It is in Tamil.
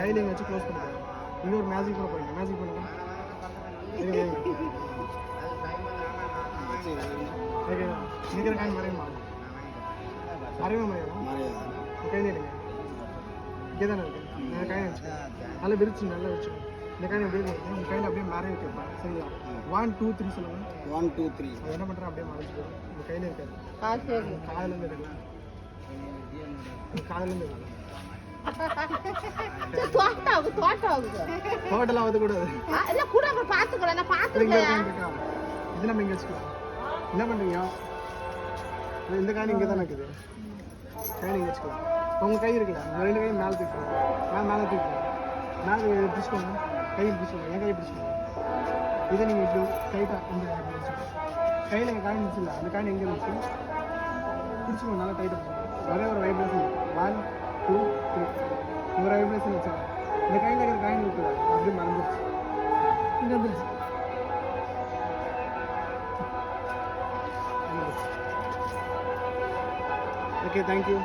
கையில் எங்கே வச்சு க்ளோஸ் பண்ணிக்கலாம். இங்கே ஒரு மேஜிக் பண்ண போகிறீங்க. மேஜிக் பண்ணுங்க. ஓகேவா? இருக்கிற காயின் மறையுமா? மறையுமா? கையில் எடுங்க. இங்கே தானே இருக்கு. நான் காயின் வச்சுக்கேன். நல்லா விரிச்சு நல்லா வச்சுக்கோங்க. இந்த காயின் அப்படியே இருக்கு. இந்த கையில் அப்படியே மறைய வைக்கப்பா. சரியா? 1 2 3 சொல்லுங்க. 1 2 3. என்ன பண்ணுறேன் அப்படியே மறைச்சிக்கோ. இந்த கையில் இருக்காது. காதுலேருந்து எடுக்கலாம். காதுலேருந்து எடுக்கலாம். தோட்டெல்லாம் வந்துக்கூடாது. இது நம்ம இங்கே வச்சுக்கலாம். என்ன பண்ணுறீங்க? இந்த காயின் இங்கே தான் இருக்குது. காயின் இங்கே வச்சுக்கலாம். உங்கள் கை இருக்குல்ல, உங்கள் 2 கையும் மேலே தூக்கிக்கோங்க. மேலே தூக்கிக்கோங்க. மேலே பிடிச்சிக்கோங்க. கையில் பிடிச்சிக்கோங்க. என் கையை பிடிச்சிக்கோங்க. இதை நீங்கள் இப்படி டைட்டாக இந்த கையில் எங்கள் காயின் வச்சுல அந்த காயின் எங்கே வச்சு பிடிச்சிக்கோங்க. நல்லா டைட்டாக பிடிச்சிக்கோங்க. ஒரே ஒரு வைப்ரேஷன் 1 2 3 ஒரு வைப்ரேஷன் வச்சுக்கோங்க. இந்த கையில் இருக்கிற காயின் இருக்குது அப்படியே மறந்துருச்சு. இங்கே வந்துருச்சு. Okay, thank you.